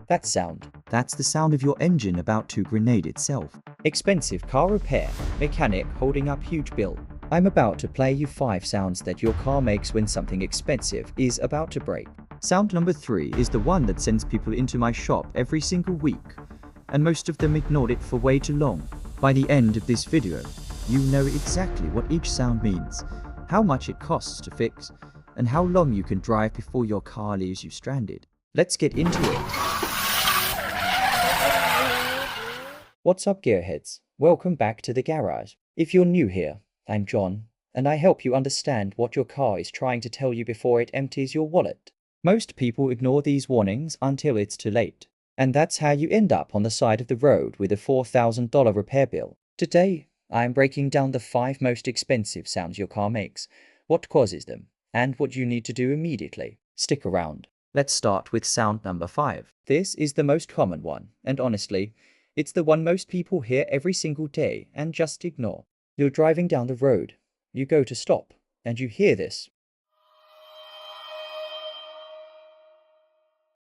That sound. That's the sound of your engine about to grenade itself. Expensive car repair. Mechanic holding up huge bill. I'm about to play you 5 sounds that your car makes when something expensive is about to break. Sound number 3 is the one that sends people into my shop every single week, and most of them ignored it for way too long. By the end of this video, you know exactly what each sound means, how much it costs to fix, and how long you can drive before your car leaves you stranded. Let's get into it. What's up, gearheads? Welcome back to the garage. If you're new here, I'm John, and I help you understand what your car is trying to tell you before it empties your wallet. Most people ignore these warnings until it's too late, and that's how you end up on the side of the road with a $4,000 repair bill. Today, I'm breaking down the 5 most expensive sounds your car makes, what causes them, and what you need to do immediately. Stick around. Let's start with sound number 5. This is the most common one, and honestly, it's the one most people hear every single day and just ignore. You're driving down the road, you go to stop, and you hear this.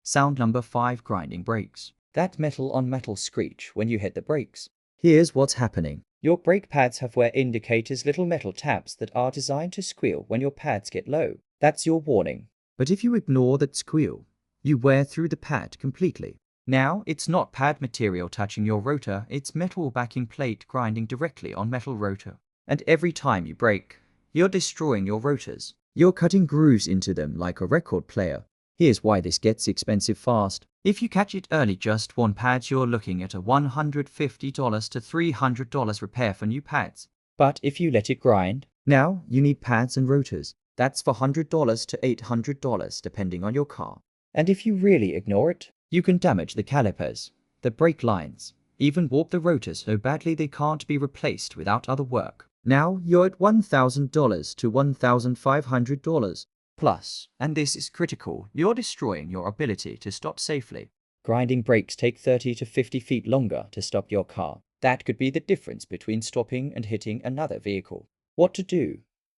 Sound number 5, grinding brakes. That metal on metal screech when you hit the brakes. Here's what's happening. Your brake pads have wear indicators, little metal tabs that are designed to squeal when your pads get low. That's your warning. But if you ignore that squeal, you wear through the pad completely. Now, it's not pad material touching your rotor, it's metal backing plate grinding directly on metal rotor. And every time you brake, you're destroying your rotors. You're cutting grooves into them like a record player. Here's why this gets expensive fast. If you catch it early, just one pad, you're looking at a $150 to $300 repair for new pads. But if you let it grind, now you need pads and rotors. That's $400 to $800 depending on your car. And if you really ignore it, you can damage the calipers, the brake lines, even warp the rotors so badly they can't be replaced without other work. Now you're at $1,000 to $1,500 plus, and this is critical, you're destroying your ability to stop safely. Grinding brakes take 30 to 50 feet longer to stop your car. That could be the difference between stopping and hitting another vehicle. What to do?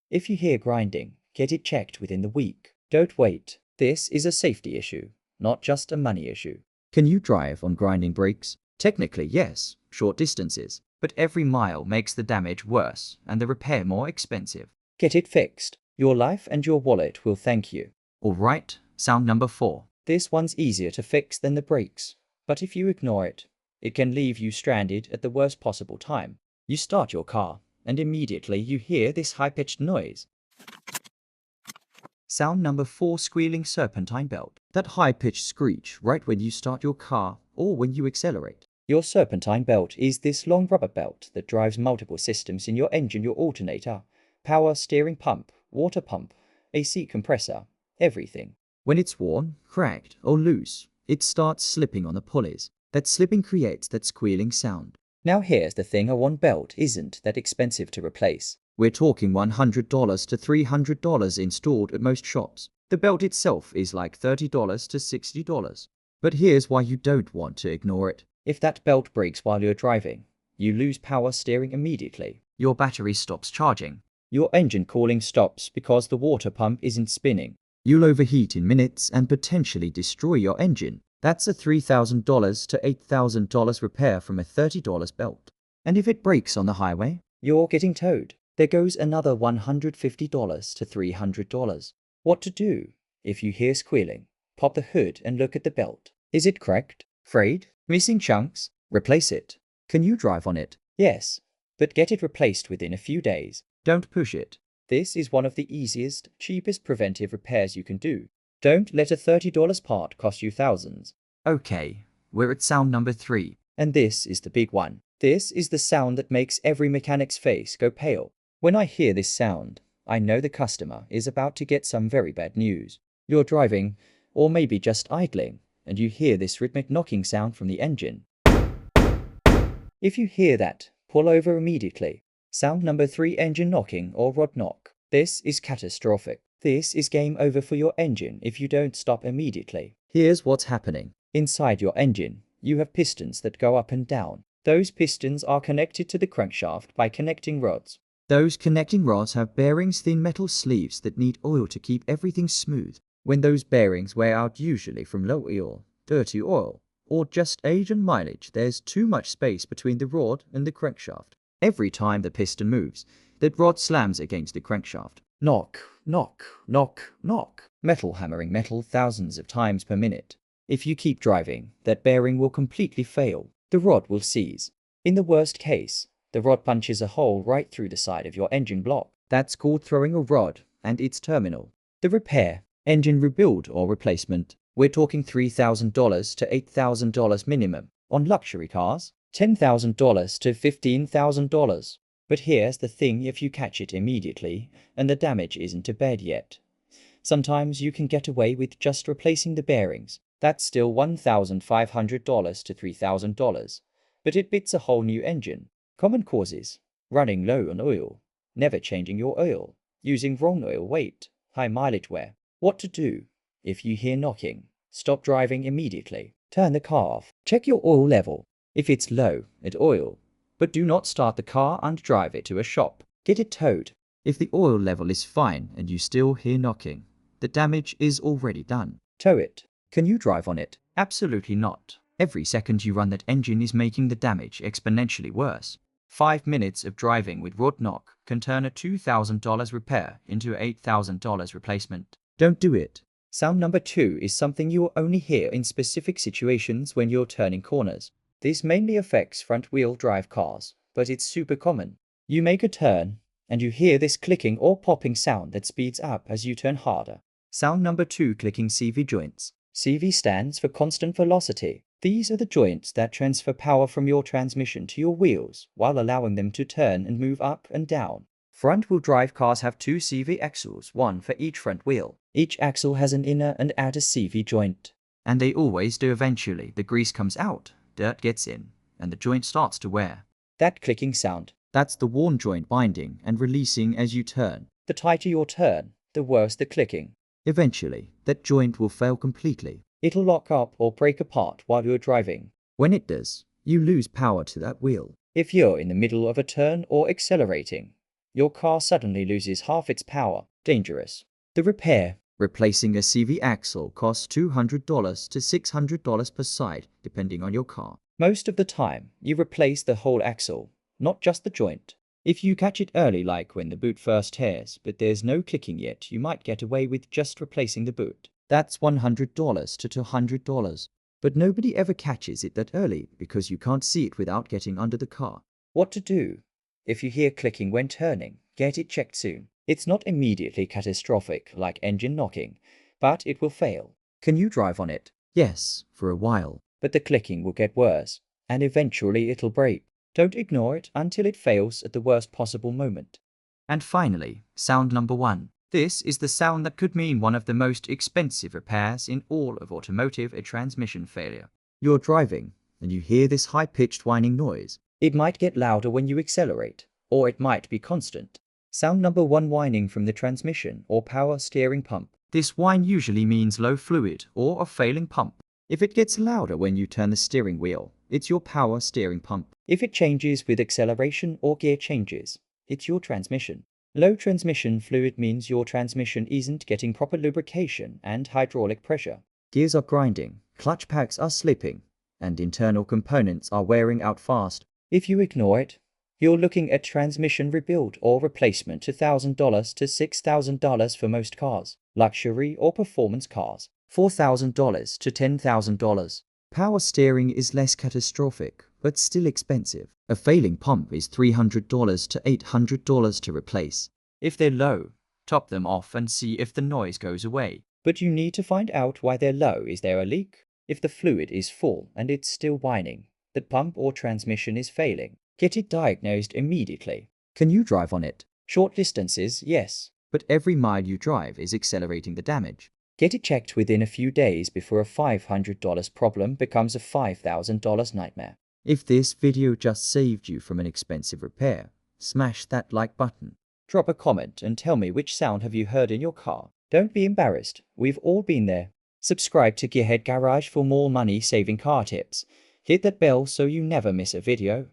If you hear grinding, get it checked within the week. Don't wait. This is a safety issue, not just a money issue. Can you drive on grinding brakes? Technically, yes, short distances, but every mile makes the damage worse and the repair more expensive. Get it fixed. Your life and your wallet will thank you. Alright, sound number 4. This one's easier to fix than the brakes, but if you ignore it, it can leave you stranded at the worst possible time. You start your car, and immediately you hear this high-pitched noise. Sound number 4, squealing serpentine belt. That high-pitched screech right when you start your car or when you accelerate. Your serpentine belt is this long rubber belt that drives multiple systems in your engine, your alternator, power steering pump, water pump, AC compressor, everything. When it's worn, cracked, or loose, it starts slipping on the pulleys. That slipping creates that squealing sound. Now here's the thing, a one belt isn't that expensive to replace. We're talking $100 to $300 installed at most shops. The belt itself is like $30 to $60. But here's why you don't want to ignore it. If that belt breaks while you're driving, you lose power steering immediately. Your battery stops charging. Your engine cooling stops because the water pump isn't spinning. You'll overheat in minutes and potentially destroy your engine. That's a $3,000 to $8,000 repair from a $30 belt. And if it breaks on the highway, you're getting towed. There goes another $150 to $300. What to do? If you hear squealing, pop the hood and look at the belt. Is it cracked? Frayed? Missing chunks? Replace it. Can you drive on it? Yes, but get it replaced within a few days. Don't push it. This is one of the easiest, cheapest preventive repairs you can do. Don't let a $30 part cost you thousands. Okay, we're at sound number 3. And this is the big one. This is the sound that makes every mechanic's face go pale. When I hear this sound, I know the customer is about to get some very bad news. You're driving, or maybe just idling, and you hear this rhythmic knocking sound from the engine. If you hear that, pull over immediately. Sound number 3, engine knocking or rod knock. This is catastrophic. This is game over for your engine if you don't stop immediately. Here's what's happening. Inside your engine, you have pistons that go up and down. Those pistons are connected to the crankshaft by connecting rods. Those connecting rods have bearings, thin metal sleeves that need oil to keep everything smooth. When those bearings wear out, usually from low oil, dirty oil, or just age and mileage. There's too much space between the rod and the crankshaft. Every time the piston moves, that rod slams against the crankshaft. Knock, knock, knock, knock. Metal hammering metal thousands of times per minute. If you keep driving, that bearing will completely fail. The rod will seize. In the worst case, the rod punches a hole right through the side of your engine block. That's called throwing a rod and its terminal. The repair, engine rebuild or replacement. We're talking $3,000 to $8,000 minimum. On luxury cars, $10,000 to $15,000. But here's the thing: if you catch it immediately and the damage isn't to bed yet, sometimes you can get away with just replacing the bearings. That's still $1,500 to $3,000, but it beats a whole new engine. Common causes: running low on oil, never changing your oil, using wrong oil weight, high mileage wear. What to do? If you hear knocking, stop driving immediately. Turn the car off. Check your oil level. If it's low at oil, but do not start the car and drive it to a shop. Get it towed. If the oil level is fine and you still hear knocking, the damage is already done. Tow it. Can you drive on it? Absolutely not. Every second you run that engine is making the damage exponentially worse. 5 minutes of driving with rod knock can turn a $2,000 repair into an $8,000 replacement. Don't do it. Sound number 2 is something you will only hear in specific situations when you're turning corners. This mainly affects front-wheel drive cars, but it's super common. You make a turn, and you hear this clicking or popping sound that speeds up as you turn harder. Sound number 2: clicking CV joints. CV stands for constant velocity. These are the joints that transfer power from your transmission to your wheels while allowing them to turn and move up and down. Front-wheel drive cars have 2 CV axles, one for each front wheel. Each axle has an inner and outer CV joint. And they always do eventually. The grease comes out, dirt gets in, and the joint starts to wear. That clicking sound, that's the worn joint binding and releasing as you turn. The tighter your turn, the worse the clicking. Eventually, that joint will fail completely. It'll lock up or break apart while you're driving. When it does, you lose power to that wheel. If you're in the middle of a turn or accelerating, your car suddenly loses half its power. Dangerous. The repair. Replacing a CV axle costs $200 to $600 per side, depending on your car. Most of the time, you replace the whole axle, not just the joint. If you catch it early, like when the boot first tears, but there's no clicking yet, you might get away with just replacing the boot. That's $100 to $200. But nobody ever catches it that early because you can't see it without getting under the car. What to do? If you hear clicking when turning, get it checked soon. It's not immediately catastrophic like engine knocking, but it will fail. Can you drive on it? Yes, for a while. But the clicking will get worse, and eventually it'll break. Don't ignore it until it fails at the worst possible moment. And finally, sound number 1. This is the sound that could mean one of the most expensive repairs in all of automotive: a transmission failure. You're driving, and you hear this high-pitched whining noise. It might get louder when you accelerate, or it might be constant. Sound number 1: whining from the transmission or power steering pump. This whine usually means low fluid or a failing pump. If it gets louder when you turn the steering wheel, it's your power steering pump. If it changes with acceleration or gear changes, it's your transmission. Low transmission fluid means your transmission isn't getting proper lubrication and hydraulic pressure. Gears are grinding, clutch packs are slipping, and internal components are wearing out fast. If you ignore it, you're looking at transmission rebuild or replacement $1,000 to $6,000 for most cars. Luxury or performance cars, $4,000 to $10,000. Power steering is less catastrophic, but still expensive. A failing pump is $300 to $800 to replace. If they're low, top them off and see if the noise goes away. But you need to find out why they're low. Is there a leak? If the fluid is full and it's still whining, the pump or transmission is failing. Get it diagnosed immediately. Can you drive on it? Short distances, yes. But every mile you drive is accelerating the damage. Get it checked within a few days before a $500 problem becomes a $5,000 nightmare. If this video just saved you from an expensive repair, smash that like button. Drop a comment and tell me which sound have you heard in your car. Don't be embarrassed, we've all been there. Subscribe to Gearhead Garage for more money-saving car tips. Hit that bell so you never miss a video.